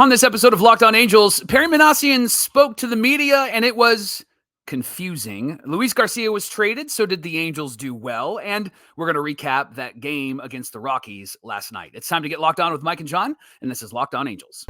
On this episode of Locked On Angels, Perry Minasian spoke to the media, and it was confusing. Luis Garcia was traded, so did the Angels do well? And we're going to recap that game against the Rockies last night. It's time to get locked on with Mike and John, and this is Locked On Angels.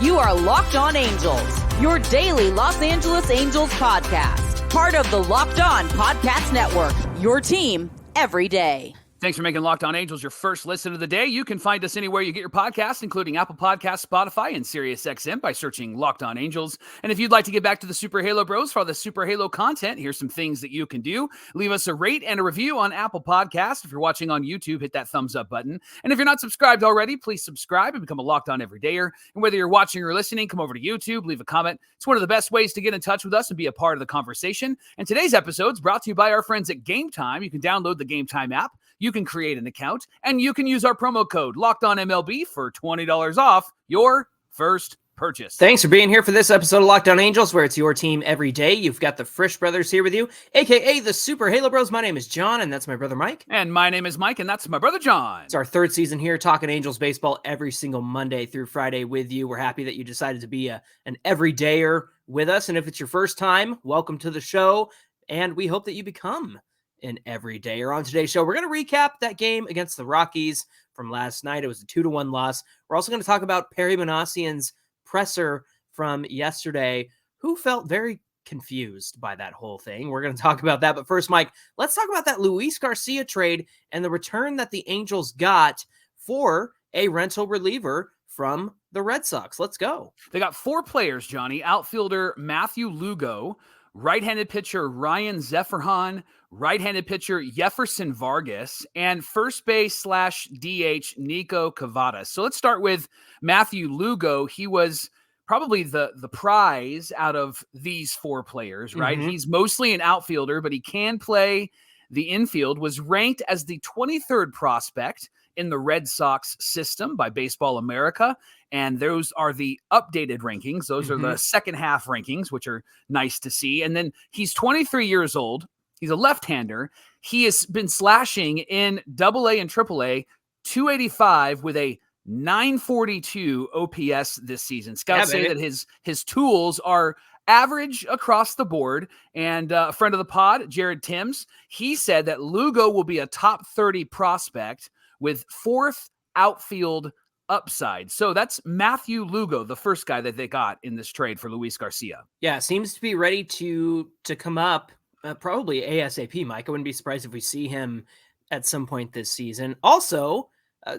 You are Locked On Angels, your daily Los Angeles Angels podcast. Part of the Locked On Podcast Network, your team every day. Thanks for making Locked On Angels your first listen of the day. You can find us anywhere you get your podcasts, including Apple Podcasts, Spotify, and SiriusXM by searching Locked On Angels. And if you'd like to get back to the Super Halo Bros for all the Super Halo content, here's some things that you can do. Leave us a rate and a review on Apple Podcasts. If you're watching on YouTube, hit that thumbs up button. And if you're not subscribed already, please subscribe and become a Locked On Everydayer. And whether you're watching or listening, come over to YouTube, leave a comment. It's one of the best ways to get in touch with us and be a part of the conversation. And today's episode is brought to you by our friends at GameTime. You can download the GameTime app. You can create an account, and you can use our promo code LOCKEDONMLB for $20 off your first purchase. Thanks for being here for this episode of Locked On Angels, where it's your team every day. You've got the Frisch brothers here with you, a.k.a. the Super Halo Bros. My name is John, and that's my brother Mike. And my name is Mike, and that's my brother John. It's our third season here, talking Angels baseball every single Monday through Friday with you. We're happy that you decided to be an everydayer with us, and if it's your first time, welcome to the show, and we hope that you become an everydayer. On today's show, we're going to recap that game against the Rockies from last night. It was a 2-1 loss. We're also going to talk about Perry Minasian's presser from yesterday, who felt very confused by that whole thing. We're going to talk about that. But first, Mike, let's talk about that Luis Garcia trade and the return that the Angels got for a rental reliever from the Red Sox. Let's go. They got 4 players, Johnny. Outfielder Matthew Lugo, right-handed pitcher Ryan Zeferhan, right-handed pitcher Jefferson Vargas, and first base / DH Nico Cavadas. So let's start with Matthew Lugo. He was probably the prize out of these 4 players, right? Mm-hmm. He's mostly an outfielder, but he can play the infield, was ranked as the 23rd prospect in the Red Sox system by Baseball America. And those are the updated rankings. Those are the second half rankings, which are nice to see. And then he's 23 years old. He's a left-hander. He has been slashing in AA and AAA 285 with a 942 OPS this season. Scouts say that his tools are average across the board. And a friend of the pod, Jared Timms, he said that Lugo will be a top 30 prospect with 4th outfield upside. So that's Matthew Lugo, the first guy that they got in this trade for Luis Garcia. Yeah, seems to be ready to come up probably ASAP, Mike. I wouldn't be surprised if we see him at some point this season. Also,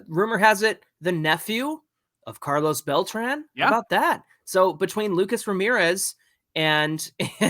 rumor has it the nephew of Carlos Beltran. Yeah. How about that? So between Lucas Ramirez and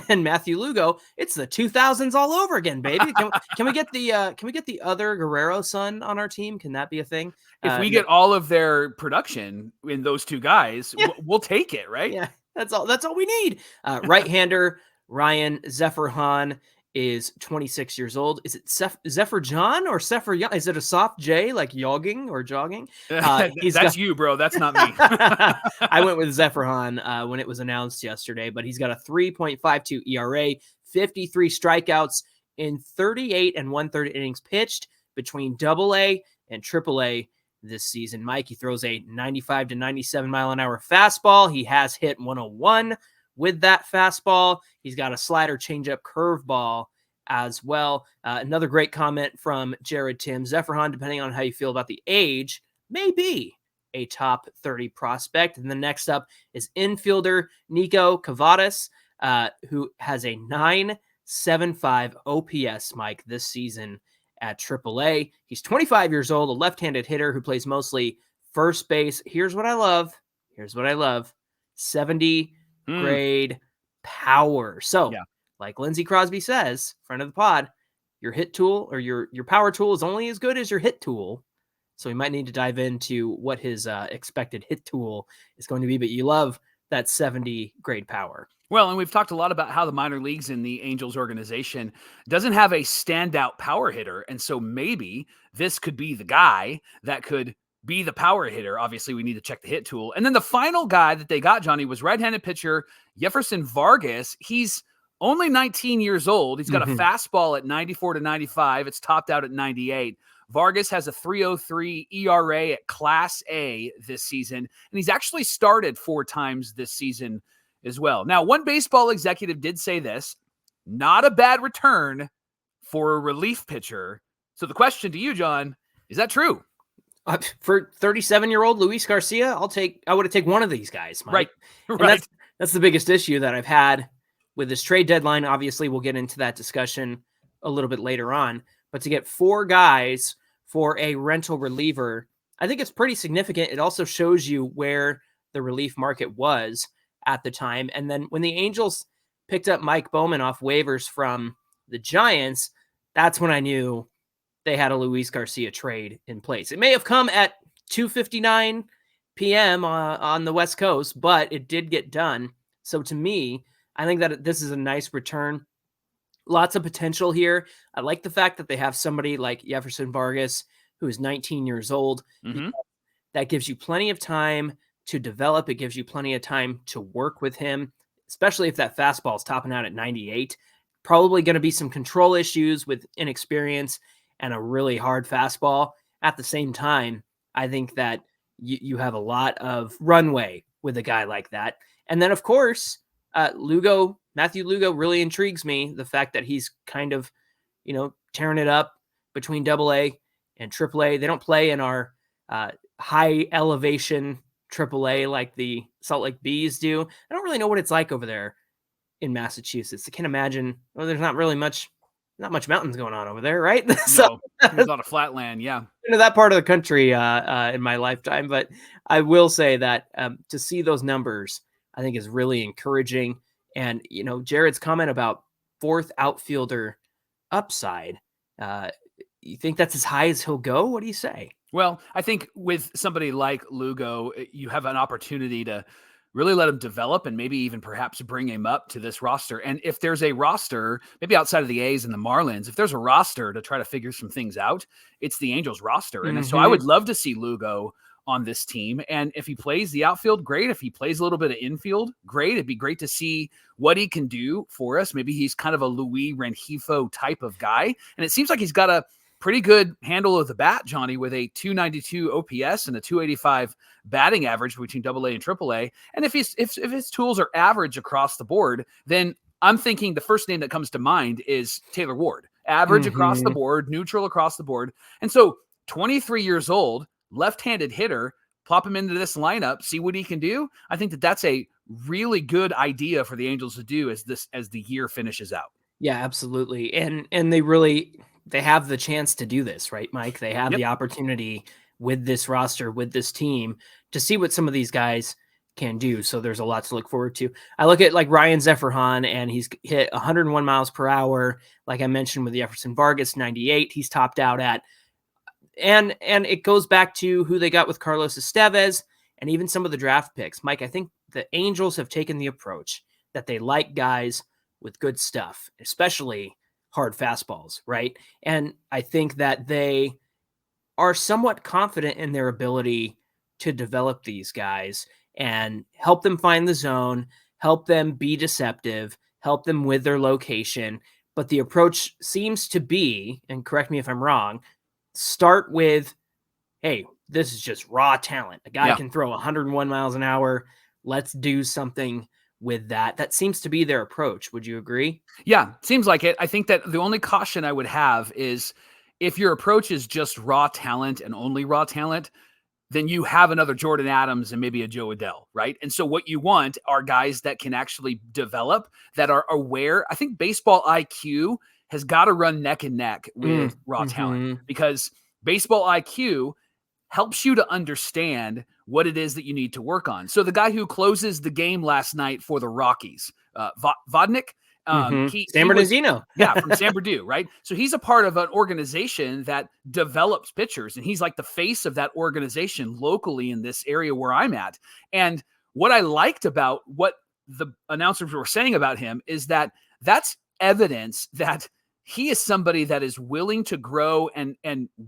Matthew Lugo, it's the 2000s all over again, baby. Can we get the other Guerrero son on our team? Can that be a thing? If we get all of their production in those 2 guys, we'll take it, right? Yeah, that's all we need. Right-hander Ryan Zeferhan is 26 years old. Is it Zephyr John or Zephyr? Is it a soft J like jogging or jogging? That's you, bro. That's not me. I went with Zeferhan when it was announced yesterday, but he's got a 3.52 ERA, 53 strikeouts in 38 and 1/3 innings pitched between AA and AAA this season. Mike, he throws a 95 to 97 mile an hour fastball. He has hit 101 with that fastball. He's got a slider, changeup, curveball as well. Another great comment from Jared Timms. Zeferhan, depending on how you feel about the age, may be a top 30 prospect. And the next up is infielder Nico Cavadas, who has a 975 OPS, Mike, this season at AAA. He's 25 years old, a left-handed hitter who plays mostly first base. Here's what I love. 70 grade power. So, like Lindsey Crosby says, friend of the pod, your hit tool or your power tool is only as good as your hit tool. So we might need to dive into what his expected hit tool is going to be, but you love that 70 grade power. Well, and we've talked a lot about how the minor leagues in the Angels organization doesn't have a standout power hitter. And so maybe this could be the guy that could be the power hitter. Obviously, we need to check the hit tool. And then the final guy that they got, Johnny, was right-handed pitcher Jefferson Vargas. He's only 19 years old. He's got a fastball at 94 to 95. It's topped out at 98. Vargas has a 3.03 ERA at Class A this season, and he's actually started 4 times this season as well. Now, one baseball executive did say this, not a bad return for a relief pitcher. So the question to you, John, is that true? For 37-year-old Luis Garcia, I would have taken one of these guys, Mike. Right. And that's the biggest issue that I've had with this trade deadline. Obviously, we'll get into that discussion a little bit later on. But to get 4 guys for a rental reliever, I think it's pretty significant. It also shows you where the relief market was at the time. And then when the Angels picked up Mike Bowman off waivers from the Giants, that's when I knew they had a Luis Garcia trade in place. It may have come at 2:59 p.m. On the West Coast, but it did get done. So to me, I think that this is a nice return. Lots of potential here. I like the fact that they have somebody like Jefferson Vargas, who is 19 years old. Mm-hmm. That gives you plenty of time to develop. It gives you plenty of time to work with him, especially if that fastball is topping out at 98. Probably going to be some control issues with inexperience and a really hard fastball. At the same time, I think that you have a lot of runway with a guy like that. And then, of course, Matthew Lugo really intrigues me. The fact that he's kind of, tearing it up between AA and AAA. They don't play in our high elevation AAA like the Salt Lake Bees do. I don't really know what it's like over there in Massachusetts. I can't imagine. Well, there's not much mountains going on over there, right? So there's a lot of flat land. Yeah. Into that part of the country in my lifetime. But I will say that to see those numbers, I think is really encouraging. And, Jared's comment about 4th outfielder upside, you think that's as high as he'll go? What do you say? Well, I think with somebody like Lugo, you have an opportunity to really let him develop and maybe even perhaps bring him up to this roster. And if there's a roster, maybe outside of the A's and the Marlins, if there's a roster to try to figure some things out, it's the Angels roster. And so I would love to see Lugo on this team. And if he plays the outfield, great. If he plays a little bit of infield, great. It'd be great to see what he can do for us. Maybe he's kind of a Luis Rengifo type of guy. And it seems like he's got a pretty good handle of the bat, Johnny, with a 292 OPS and a 285 batting average between AA and AAA. And if his tools are average across the board, then I'm thinking the first name that comes to mind is Taylor Ward. Average across the board, neutral across the board. And so 23 years old, left-handed hitter, plop him into this lineup, see what he can do. I think that's a really good idea for the Angels to do as the year finishes out. Yeah, absolutely. And they have the chance to do this, right, Mike? They have the opportunity with this roster, with this team, to see what some of these guys can do. So there's a lot to look forward to. I look at like Ryan Zeferhan, and he's hit 101 miles per hour. Like I mentioned with Jefferson Vargas, 98, he's topped out at. And it goes back to who they got with Carlos Estevez and even some of the draft picks. Mike, I think the Angels have taken the approach that they like guys with good stuff, especially hard fastballs, right? And I think that they are somewhat confident in their ability to develop these guys and help them find the zone, help them be deceptive, help them with their location. But the approach seems to be, and correct me if I'm wrong, start with, hey, this is just raw talent. A guy can throw 101 miles an hour. Let's do something with that. That seems to be their approach. Would you agree? Yeah, seems like it. I think that the only caution I would have is if your approach is just raw talent and only raw talent, then you have another Jordan Adams and maybe a Joe Adell, right? And so what you want are guys that can actually develop, that are aware. I think baseball IQ has got to run neck and neck with raw talent, because baseball IQ helps you to understand what it is that you need to work on. So the guy who closes the game last night for the Rockies, Vodnik, San Bernardino. From San Bernardino, right? So he's a part of an organization that develops pitchers, and he's like the face of that organization locally in this area where I'm at. And what I liked about what the announcers were saying about him is that that's evidence that he is somebody that is willing to grow and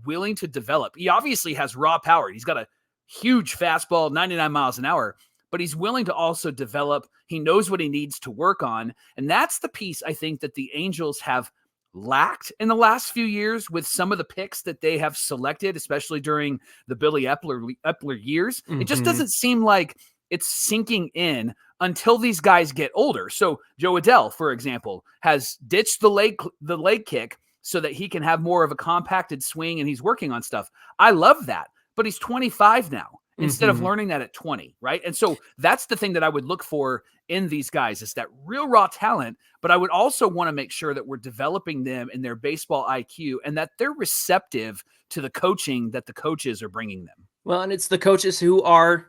willing to develop. He obviously has raw power. He's got a huge fastball, 99 miles an hour, but he's willing to also develop. He knows what he needs to work on. And that's the piece I think that the Angels have lacked in the last few years with some of the picks that they have selected, especially during the Billy Epler years. It just doesn't seem like it's sinking in until these guys get older. So Joe Adell, for example, has ditched the leg kick so that he can have more of a compacted swing, and he's working on stuff. I love that, but he's 25 now instead of learning that at 20, right? And so that's the thing that I would look for in these guys, is that real raw talent, but I would also want to make sure that we're developing them in their baseball IQ and that they're receptive to the coaching that the coaches are bringing them. Well, and it's the coaches who are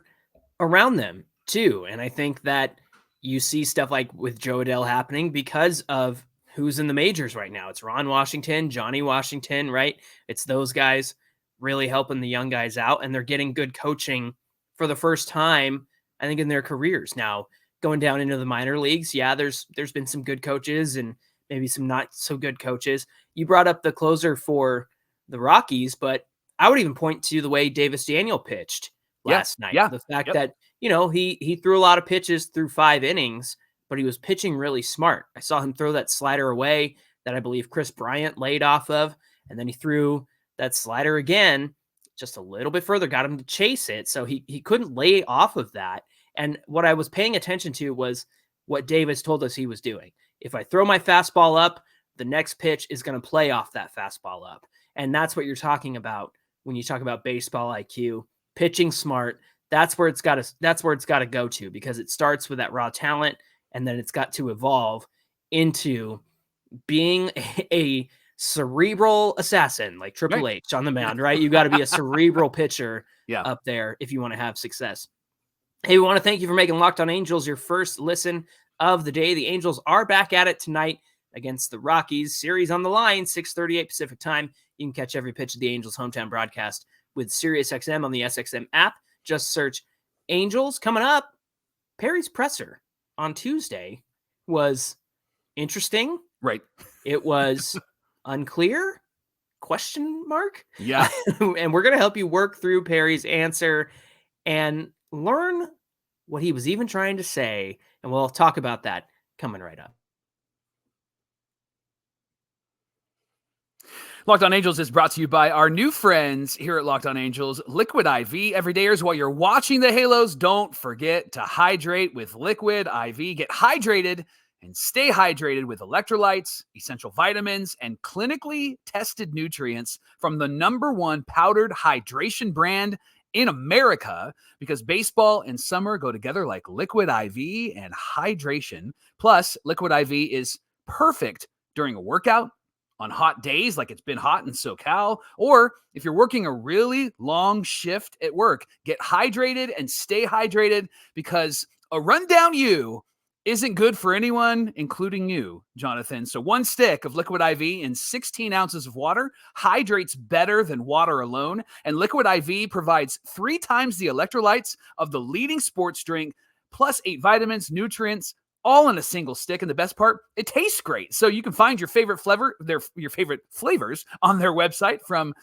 around them too. And I think that you see stuff like with Joe Adell happening because of who's in the majors right now. It's Ron Washington, Johnny Washington, right? It's those guys really helping the young guys out, and they're getting good coaching for the first time, I think, in their careers. Now, going down into the minor leagues, yeah, there's been some good coaches and maybe some not so good coaches. You brought up the closer for the Rockies, but I would even point to the way Davis Daniel pitched last night. Yeah. The fact that, he threw a lot of pitches through 5 innings, but he was pitching really smart. I saw him throw that slider away that I believe Chris Bryant laid off of, and then he threw that slider again, just a little bit further, got him to chase it. So he couldn't lay off of that. And what I was paying attention to was what Davis told us he was doing. If I throw my fastball up, the next pitch is going to play off that fastball up. And that's what you're talking about when you talk about baseball IQ, pitching smart. That's where it's got to go to, because it starts with that raw talent, and then it's got to evolve into being a cerebral assassin like Triple H on the mound, right? You got to be a cerebral pitcher up there if you want to have success. Hey, we want to thank you for making Locked On Angels your first listen of the day. The Angels are back at it tonight against the Rockies. Series on the line, 6:38 Pacific time. You can catch every pitch of the Angels hometown broadcast with SiriusXM on the SXM app. Just search Angels. Coming up, Perry's presser on Tuesday was interesting. Right. It was unclear? Question mark? Yeah. And we're going to help you work through Perry's answer and learn what he was even trying to say. And we'll talk about that coming right up. Locked On Angels is brought to you by our new friends here at Locked On Angels, Liquid IV. Everydayers, while you're watching the Halos, don't forget to hydrate with Liquid IV. Get hydrated and stay hydrated with electrolytes, essential vitamins, and clinically tested nutrients from the #1 powdered hydration brand in America, because baseball and summer go together like Liquid IV and hydration. Plus, Liquid IV is perfect during a workout, on hot days like it's been hot in SoCal, or if you're working a really long shift at work. Get hydrated and stay hydrated, because a rundown you isn't good for anyone, including you, Jonathan. So 1 stick of Liquid IV in 16 ounces of water hydrates better than water alone. And Liquid IV provides 3 times the electrolytes of the leading sports drink, plus 8 vitamins, nutrients, all in a single stick. And the best part, it tastes great. So you can find your favorite your favorite flavors on their website, from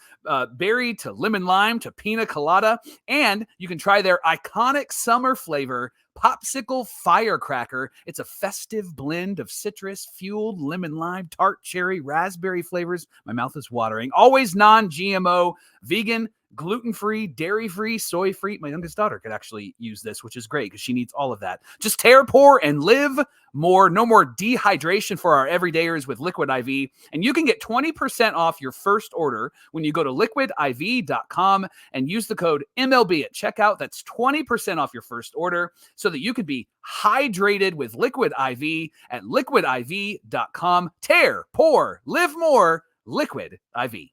berry to lemon lime to pina colada. And you can try their iconic summer flavor, Popsicle Firecracker. It's a festive blend of citrus-fueled lemon lime, tart cherry, raspberry flavors. My mouth is watering. Always non-GMO, vegan, gluten-free, dairy-free, soy-free. My youngest daughter could actually use this, which is great because she needs all of that. Just tear, pour, and live more. No more dehydration for our everydayers with Liquid IV. And you can get 20% off your first order when you go to liquidiv.com and use the code MLB at checkout. That's 20% off your first order so that you can be hydrated with Liquid IV at liquidiv.com. Tear, pour, live more. Liquid IV.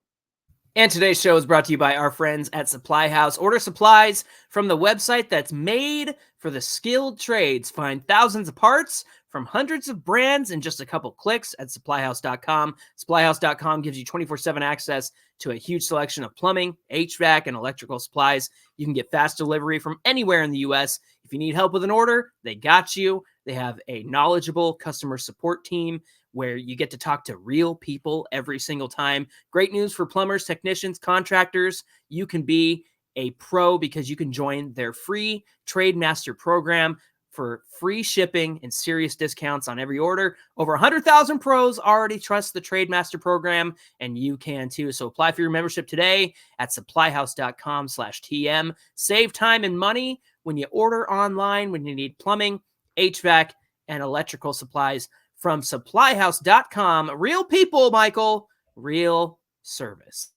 And today's show is brought to you by our friends at Supply House. Order supplies from the website that's made for the skilled trades. Find thousands of parts from hundreds of brands in just a couple clicks at supplyhouse.com. Supplyhouse.com gives you 24/7 access to a huge selection of plumbing, HVAC, and electrical supplies. You can get fast delivery from anywhere in the U.S. If you need help with an order, they got you. They have a knowledgeable customer support team where you get to talk to real people every single time. Great news for plumbers, technicians, contractors. You can be a pro because you can join their free Trade Master program for free shipping and serious discounts on every order. Over 100,000 pros already trust the TradeMaster program, and you can too. So apply for your membership today at supplyhouse.com/TM. Save time and money when you order online, when you need plumbing, HVAC, and electrical supplies from supplyhouse.com. Real people, Michael, real service.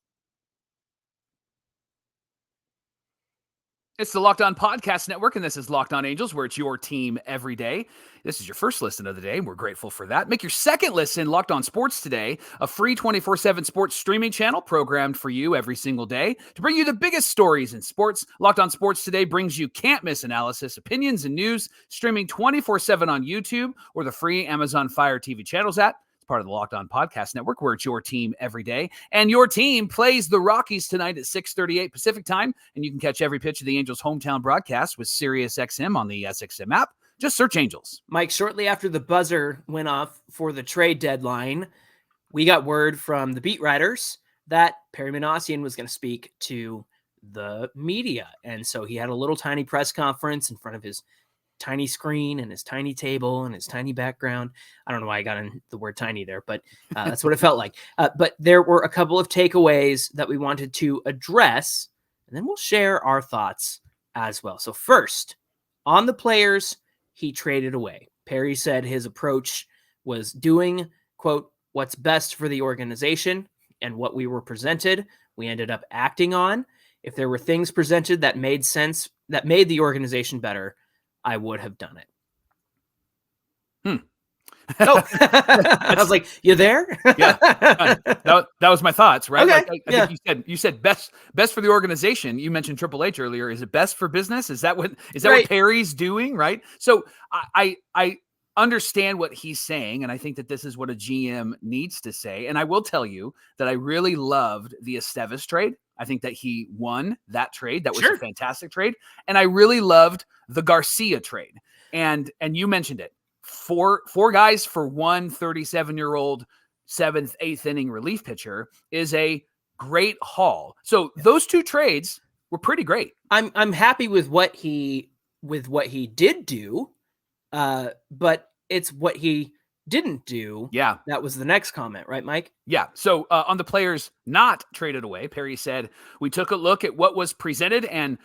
It's the Locked On Podcast Network, and this is Locked On Angels, where it's your team every day. This is your first listen of the day, and we're grateful for that. Make your second listen Locked On Sports Today, a free 24/7 sports streaming channel programmed for you every single day to bring you the biggest stories in sports. Locked On Sports Today brings you can't-miss analysis, opinions, and news, streaming 24/7 on YouTube or the free Amazon Fire TV channels app. Part of the Locked On Podcast Network, where it's your team every day. And your team plays the Rockies tonight at 6:38 Pacific time, and you can catch every pitch of the Angels' hometown broadcast with SiriusXM on the SXM app. Just search Angels. Mike, shortly after the buzzer went off for the trade deadline, we got word from the beat writers that Perry Minasian was going to speak to the media. And so he had a little tiny press conference in front of his tiny screen and his tiny table and his tiny background. I don't know why I got in the word tiny there, but that's what it felt like. But there were a couple of takeaways that we wanted to address, and then we'll share our thoughts as well. So first, on the players he traded away, Perry said his approach was doing, quote, what's best for the organization, and what we were presented, we ended up acting on. If there were things presented that made sense, that made the organization better, I would have done it. Oh, I was like, you there? Yeah, that was my thoughts, right? Okay. Like, I think you said best for the organization. You mentioned Triple H earlier. Is it best for business? Is that what Right. what Perry's doing? Right. So I understand what he's saying, and I think that this is what a GM needs to say. And I will tell you that I really loved the Estevez trade. I think that he won that trade. That was Sure. a fantastic trade. And I really loved the Garcia trade. And you mentioned it. Four guys for one 37-year-old 7th, 8th inning relief pitcher is a great haul. So those two trades were pretty great. I'm happy with what he did do, but it's what he didn't do. Yeah. That was the next comment, right, Mike? Yeah. So on the players not traded away, Perry said, we took a look at what was presented and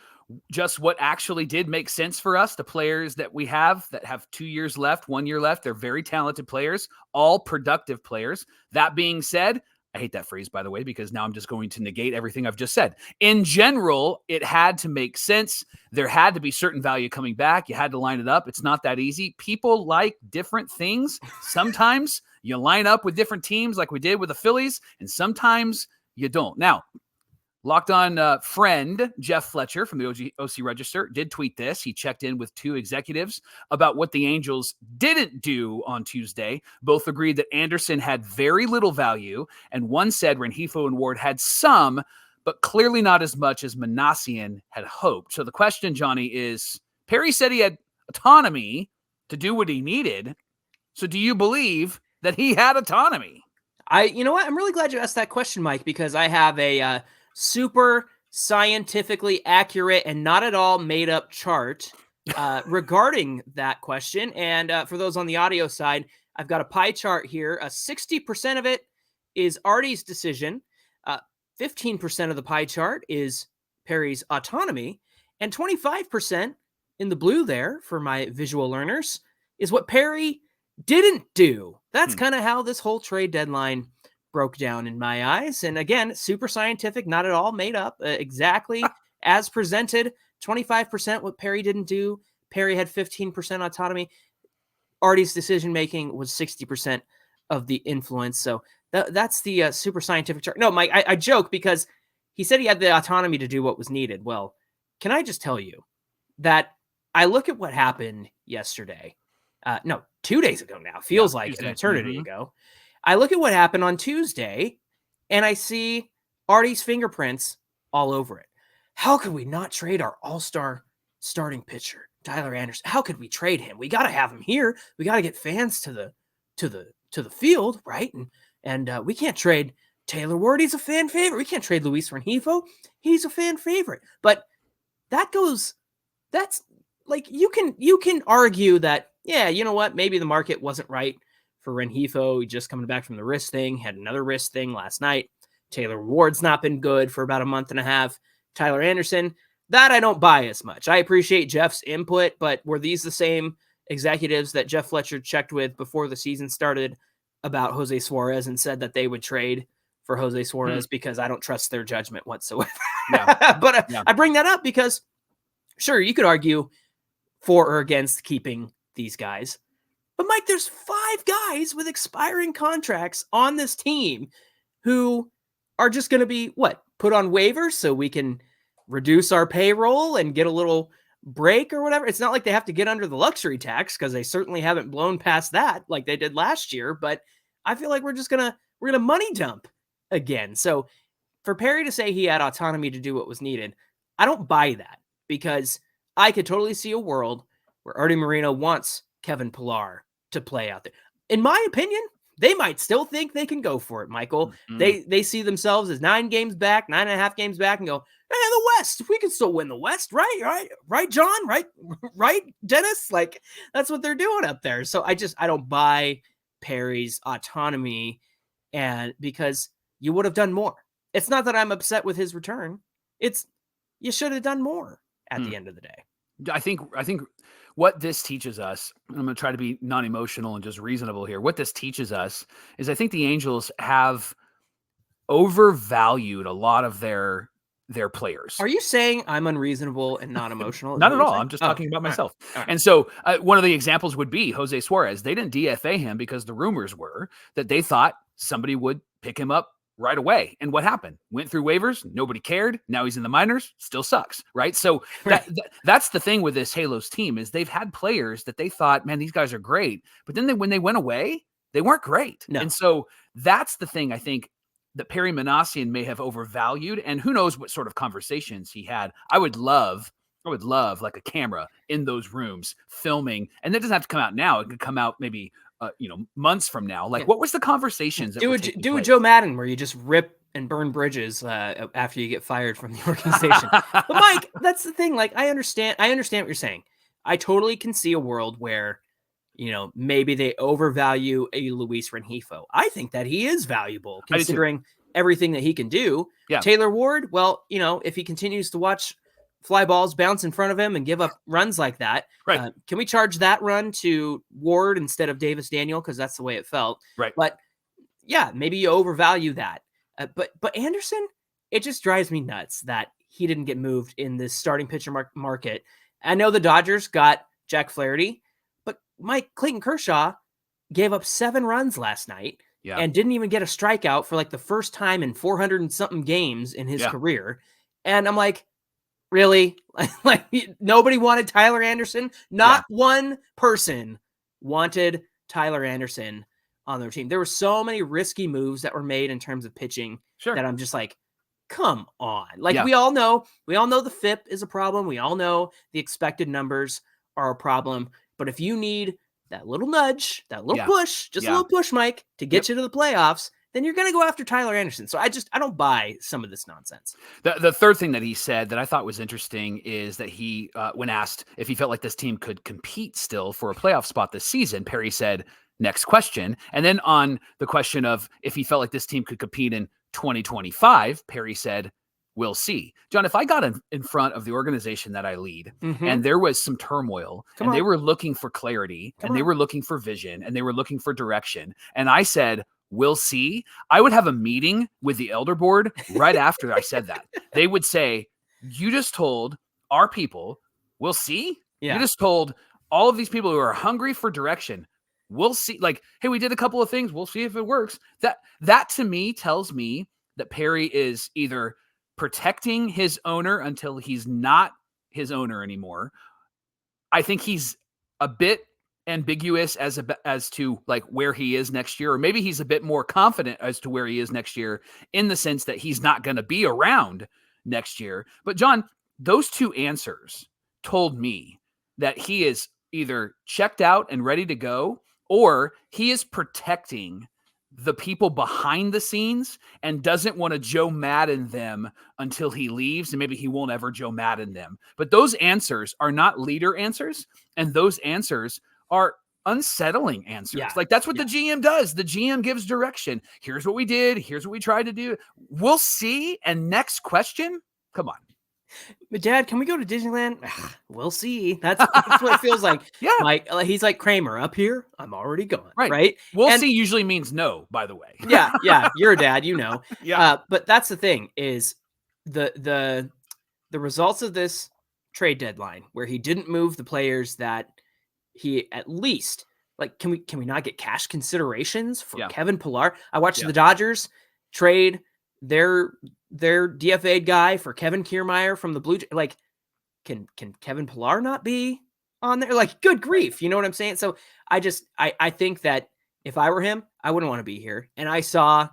just what actually did make sense for us. The players that we have that have 2 years left, 1 year left, they're very talented players, all productive players. That being said, I hate that phrase, by the way, because now I'm just going to negate everything I've just said. In general, it had to make sense. There had to be certain value coming back. You had to line it up. It's not that easy. People like different things. Sometimes you line up with different teams like we did with the Phillies, and sometimes you don't. Now, Locked On friend Jeff Fletcher from the OC Register did tweet this. He checked in with two executives about what the Angels didn't do on Tuesday. Both agreed that Anderson had very little value, and one said Rengifo and Ward had some, but clearly not as much as Minasian had hoped. So the question, Johnny, is Perry said he had autonomy to do what he needed. So do you believe that he had autonomy? You know what? I'm really glad you asked that question, Mike, because I have a super scientifically accurate and not at all made up chart regarding that question. And for those on the audio side, I've got a pie chart here. 60% of it is Artie's decision. 15% of the pie chart is Perry's autonomy. And 25% in the blue there for my visual learners is what Perry didn't do. That's kind of how this whole trade deadline broke down in my eyes. And again, super scientific, not at all made up, exactly as presented. 25% what Perry didn't do. Perry had 15% autonomy. Artie's decision-making was 60% of the influence. So that's the super scientific chart. No, Mike, I joke because he said he had the autonomy to do what was needed. Well, can I just tell you that I look at what happened yesterday. 2 days ago now. Feels like Tuesday. an eternity ago. I look at what happened on Tuesday, and I see Artie's fingerprints all over it. How could we not trade our all-star starting pitcher, Tyler Anderson? How could we trade him? We got to have him here. We got to get fans to the field, right? And we can't trade Taylor Ward. He's a fan favorite. We can't trade Luis Rengifo. He's a fan favorite. But that's like you can argue that, yeah, you know what? Maybe the market wasn't right for Rengifo. He just coming back from the wrist thing, had another wrist thing last night. Taylor Ward's not been good for about a month and a half. Tyler Anderson, that I don't buy as much. I appreciate Jeff's input, but were these the same executives that Jeff Fletcher checked with before the season started about Jose Suarez and said that they would trade for Jose Suarez because I don't trust their judgment whatsoever? Yeah. But I bring that up because, sure, you could argue for or against keeping these guys. But, Mike, there's 5 guys with expiring contracts on this team who are just going to be, put on waivers so we can reduce our payroll and get a little break or whatever. It's not like they have to get under the luxury tax because they certainly haven't blown past that like they did last year. But I feel like we're gonna money dump again. So for Perry to say he had autonomy to do what was needed, I don't buy that, because I could totally see a world where Artie Moreno wants Kevin Pillar to play out there. In my opinion, they might still think they can go for it, Michael. They see themselves as 9.5 games back, and go, hey, the West, we can still win the West, right, John, right, Dennis? Like, that's what they're doing up there. So I don't buy Perry's autonomy, and because you would have done more. It's not that I'm upset with his return. It's you should have done more at the end of the day. I think what this teaches us, and I'm going to try to be non-emotional and just reasonable here. What this teaches us is I think the Angels have overvalued a lot of their players. Are you saying I'm unreasonable and not emotional? Not at all. I'm just talking about myself. All right. And so one of the examples would be Jose Suarez. They didn't DFA him because the rumors were that they thought somebody would pick him up right away. And what happened? Went through waivers. Nobody cared. Now he's in the minors. Still sucks. Right. So that's the thing with this Halos team is they've had players that they thought, man, these guys are great. But then when they went away, they weren't great. No. And so that's the thing I think that Perry Minasian may have overvalued, and who knows what sort of conversations he had. I would love like a camera in those rooms filming, and that doesn't have to come out now. It could come out maybe months from now. Like, what was the conversations? Do a Joe Madden where you just rip and burn bridges after you get fired from the organization. But Mike, that's the thing. Like, I understand what you're saying. I totally can see a world where, maybe they overvalue a Luis Rengifo. I think that he is valuable considering everything that he can do. Yeah. Taylor Ward, well, if he continues to watch fly balls bounce in front of him and give up runs like that, right? Can we charge that run to Ward instead of Davis Daniel? Because that's the way it felt. Right. But yeah, maybe you overvalue that. But Anderson, it just drives me nuts that he didn't get moved in this starting pitcher market. I know the Dodgers got Jack Flaherty, but Clayton Kershaw gave up 7 runs last night and didn't even get a strikeout for like the first time in 400 and something games in his career. And I'm like, really? Like nobody wanted Tyler Anderson? Not one person wanted Tyler Anderson on their team. There were so many risky moves that were made in terms of pitching that I'm just like, come on. Like we all know the FIP is a problem. We all know the expected numbers are a problem. But if you need that little nudge, that little push, just a little push, Mike, to get you to the playoffs, then you're going to go after Tyler Anderson. So I don't buy some of this nonsense. The third thing that he said that I thought was interesting is that he, when asked if he felt like this team could compete still for a playoff spot this season, Perry said, next question. And then on the question of if he felt like this team could compete in 2025, Perry said, we'll see. John, if I got in front of the organization that I lead and there was some turmoil and they were looking for clarity and they were looking for vision and they were looking for direction, and I said, we'll see, I would have a meeting with the elder board right after I said that. They would say, you just told our people, we'll see. Yeah. You just told all of these people who are hungry for direction, we'll see. Like, hey, we did a couple of things. We'll see if it works. That to me tells me that Perry is either protecting his owner until he's not his owner anymore. I think he's a bit ambiguous as to like where he is next year, or maybe he's a bit more confident as to where he is next year in the sense that he's not going to be around next year. But John, those two answers told me that he is either checked out and ready to go, or he is protecting the people behind the scenes and doesn't want to Joe Madden them until he leaves, and maybe he won't ever Joe Madden them. But those answers are not leader answers, and those answers are unsettling answers. Yeah. Like that's what the GM does. The GM gives direction. Here's what we did. Here's what we tried to do. We'll see. And next question. Come on. But Dad, can we go to Disneyland? We'll see. That's what it feels like. Yeah. Like he's like Kramer up here. I'm already gone. Right. Right. We'll see usually means no, by the way. Yeah. You're a dad, Yeah. But that's the thing is the results of this trade deadline where he didn't move the players that he at least like, can we not get cash considerations for Kevin Pillar? I watched the Dodgers trade their DFA guy for Kevin Kiermaier from the Blue Jays. Like, can Kevin Pillar not be on there? Like, good grief. You know what I'm saying? So I think that if I were him, I wouldn't want to be here. And I saw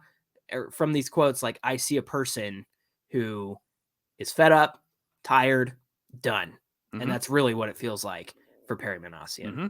from these quotes, like I see a person who is fed up, tired, done. Mm-hmm. And that's really what it feels like for Perry Minasian. Mm-hmm.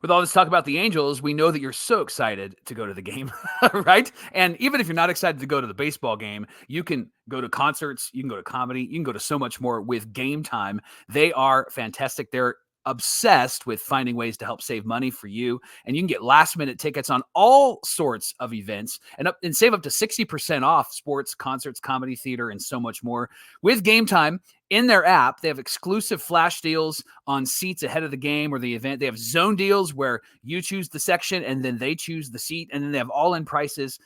With all this talk about the Angels, we know that you're so excited to go to the game, right? And even if you're not excited to go to the baseball game, you can go to concerts, you can go to comedy, you can go to so much more with Game Time. They are fantastic. They're obsessed with finding ways to help save money for you. And you can get last-minute tickets on all sorts of events and save up to 60% off sports, concerts, comedy, theater, and so much more. With Game Time, in their app, they have exclusive flash deals on seats ahead of the game or the event. They have zone deals where you choose the section and then they choose the seat. And then they have all-in prices,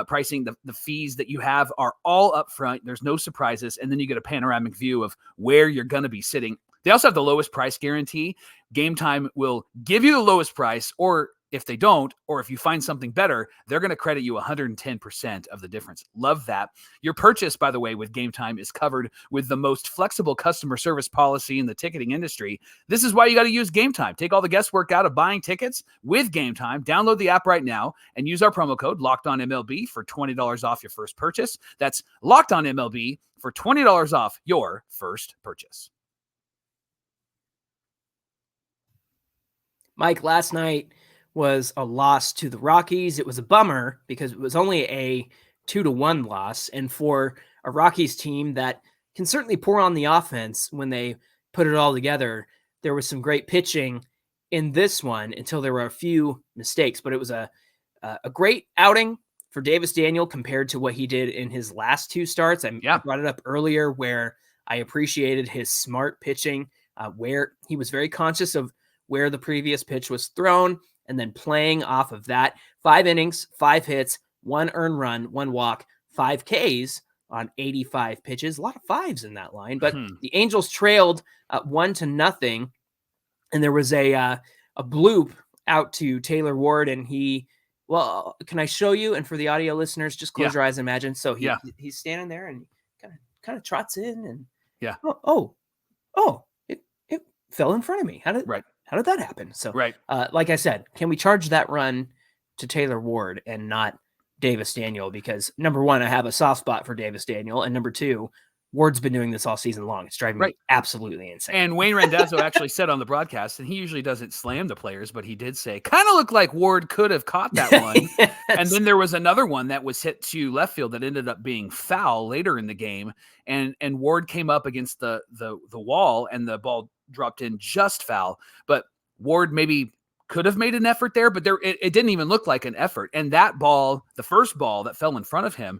pricing. The fees that you have are all up front. There's no surprises. And then you get a panoramic view of where you're going to be sitting. They also have the lowest price guarantee. Game Time will give you the lowest price, or if they don't, or if you find something better, they're going to credit you 110% of the difference. Love that. Your purchase, by the way, with Game Time is covered with the most flexible customer service policy in the ticketing industry. This is why you got to use Game Time. Take all the guesswork out of buying tickets with Game Time. Download the app right now and use our promo code LOCKEDONMLB for $20 off your first purchase. That's LOCKEDONMLB for $20 off your first purchase. Mike, last night was a loss to the Rockies. It was a bummer because it was only a 2-1 loss. And for a Rockies team that can certainly pour on the offense when they put it all together, there was some great pitching in this one until there were a few mistakes. But it was a great outing for Davis Daniel compared to what he did in his last two starts. I brought it up earlier where I appreciated his smart pitching, where he was very conscious of where the previous pitch was thrown, and then playing off of that. 5 innings, 5 hits, 1 earned run, 1 walk, 5 Ks on 85 pitches. A lot of fives in that line, but the Angels trailed 1-0, and there was a bloop out to Taylor Ward, and can I show you? And for the audio listeners, just close your eyes and imagine. So he's standing there and kind of trots in, and it fell in front of me. How did that happen? So, like I said, can we charge that run to Taylor Ward and not Davis Daniel? Because number one, I have a soft spot for Davis Daniel. And number two, Ward's been doing this all season long. It's driving me absolutely insane. And Wayne Randazzo actually said on the broadcast, and he usually doesn't slam the players, but he did say, kind of looked like Ward could have caught that one. Yes. And then there was another one that was hit to left field that ended up being foul later in the game. And Ward came up against the wall, and the ball dropped in just foul. But Ward maybe could have made an effort there, but it didn't even look like an effort. And that ball, the first ball that fell in front of him,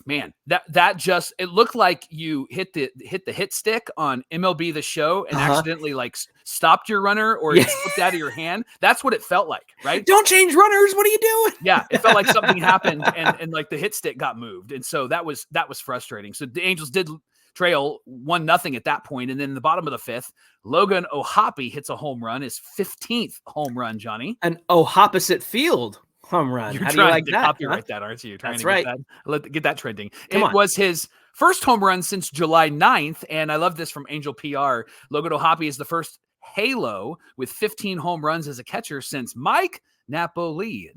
man, that just, it looked like you hit the hit stick on MLB The Show and accidentally like stopped your runner or it slipped out of your hand. That's what it felt like, right? Don't change runners. What are you doing? Yeah, it felt like something happened and like the hit stick got moved. And so that was frustrating. So the Angels did trail 1-0 at that point. And then in the bottom of the 5th, Logan O'Hoppe hits a home run, his 15th home run, Johnny. An Opposite field home run. You're How do trying you like to that? copyright that, aren't you? You're trying to get that trending. Come on. Was his first home run since July 9th. And I love this from Angel PR. Logan O'Hoppe is the first Halo with 15 home runs as a catcher since Mike Napoli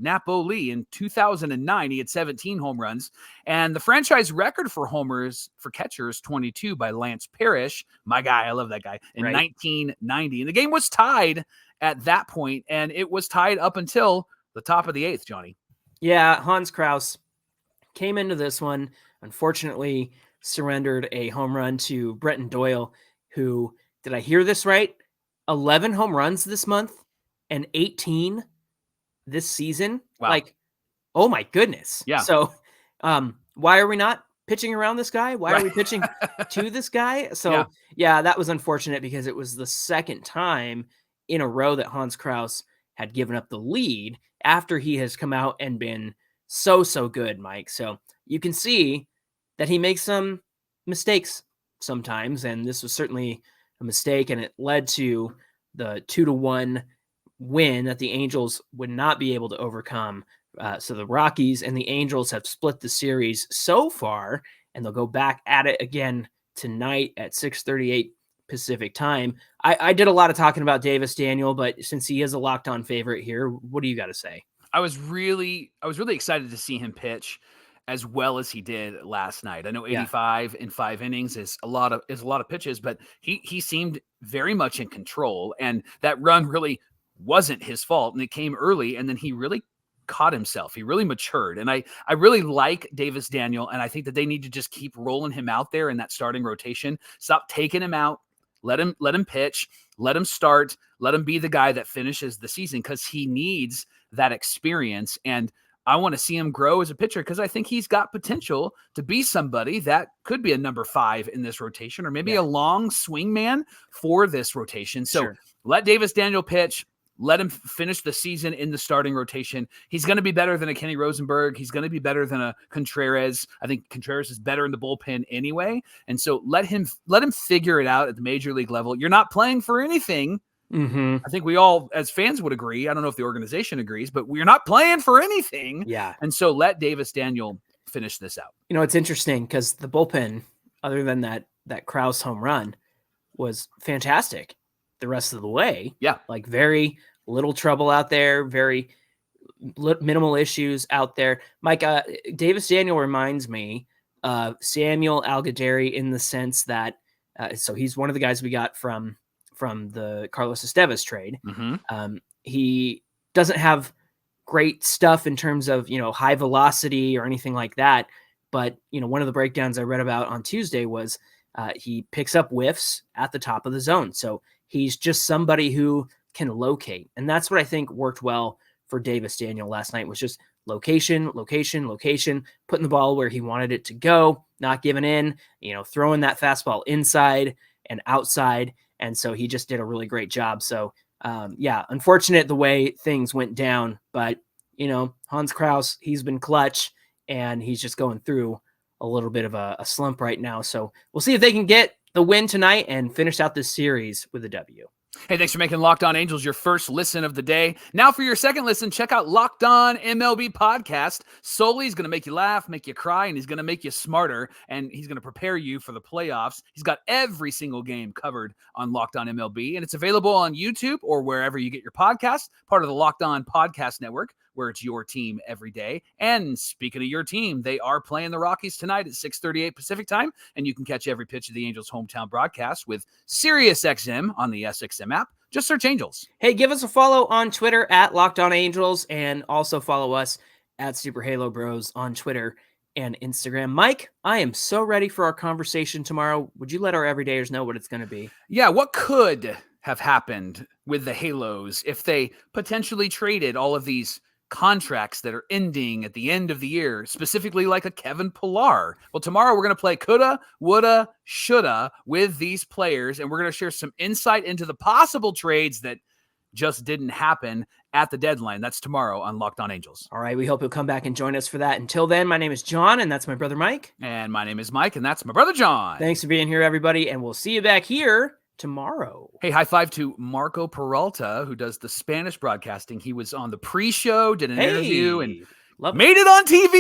in 2009. He had 17 home runs, and the franchise record for homers for catchers, 22 by Lance Parrish, my guy. I love that guy, in 1990. And the game was tied at that point, and it was tied up until the top of the 8th, Johnny. Yeah, Hans Krauss came into this one, unfortunately surrendered a home run to Bretton Doyle, who, did I hear this right? 11 home runs this month and 18 this season. Wow. Like, oh my goodness. Yeah. So why are we not pitching around this guy? Why are we pitching to this guy? So yeah, that was unfortunate because it was the second time in a row that Hans Krauss had given up the lead after he has come out and been so good, Mike. So you can see that he makes some mistakes sometimes, and this was certainly a mistake, and it led to the 2-1 win that the Angels would not be able to overcome. So the Rockies and the Angels have split the series so far, and they'll go back at it again tonight at 6:38 Pacific time. I did a lot of talking about Davis Daniel, but since he is a locked on favorite here, what do you got to say? I was really excited to see him pitch as well as he did last night. I know 85 in 5 innings is a lot of pitches, but he seemed very much in control, and that run really wasn't his fault, and it came early, and then he really caught himself. He really matured, and I really like Davis Daniel, and I think that they need to just keep rolling him out there in that starting rotation. Stop taking him out. Let him pitch, let him start, let him be the guy that finishes the season, because he needs that experience. And I want to see him grow as a pitcher, because I think he's got potential to be somebody that could be a number 5 in this rotation, or maybe a long swing man for this rotation. So let Davis Daniel pitch. Let him finish the season in the starting rotation. He's going to be better than a Kenny Rosenberg. He's going to be better than a Contreras. I think Contreras is better in the bullpen anyway. And so let him figure it out at the major league level. You're not playing for anything. Mm-hmm. I think we all, as fans, would agree. I don't know if the organization agrees, but we're not playing for anything. Yeah. And so let Davis Daniel finish this out. You know, it's interesting because the bullpen, other than that Krauss home run, was fantastic the rest of the way. Yeah. Like very little trouble out there, very minimal issues out there. Mike, Davis Daniel reminds me of Samuel Algaderi in the sense that, so he's one of the guys we got from the Carlos Estevez trade. Mm-hmm. He doesn't have great stuff in terms of, high velocity or anything like that. But, one of the breakdowns I read about on Tuesday was he picks up whiffs at the top of the zone. So he's just somebody who can locate. And that's what I think worked well for Davis Daniel last night, was just location, putting the ball where he wanted it to go, not giving in, throwing that fastball inside and outside. And so he just did a really great job. So unfortunate the way things went down, but Hans Krauss, he's been clutch, and he's just going through a little bit of a slump right now. So we'll see if they can get the win tonight and finish out this series with a W. Hey, thanks for making Locked On Angels your first listen of the day. Now for your second listen, check out Locked On MLB Podcast. Sully's going to make you laugh, make you cry, and he's going to make you smarter, and he's going to prepare you for the playoffs. He's got every single game covered on Locked On MLB, and it's available on YouTube or wherever you get your podcasts, part of the Locked On Podcast Network, where it's your team every day. And speaking of your team, they are playing the Rockies tonight at 6:38 Pacific time, and you can catch every pitch of the Angels' hometown broadcast with SiriusXM on the SXM app. Just search Angels. Hey, give us a follow on Twitter at Locked On Angels, and also follow us at Super Halo Bros on Twitter and Instagram. Mike, I am so ready for our conversation tomorrow. Would you let our everydayers know what it's going to be? Yeah, what could have happened with the Halos if they potentially traded all of these contracts that are ending at the end of the year, specifically like a Kevin Pillar? Well, tomorrow we're going to play coulda, woulda, shoulda with these players, and we're going to share some insight into the possible trades that just didn't happen at the deadline. That's tomorrow on Locked On Angels. All right, we hope you'll come back and join us for that. Until then, my name is John, and that's my brother Mike. And my name is Mike, and that's my brother John. Thanks for being here, everybody, and we'll see you back here tomorrow. Hey, high five to Marco Peralta, who does the Spanish broadcasting. He was on the pre-show, did an interview, and love made it on TV.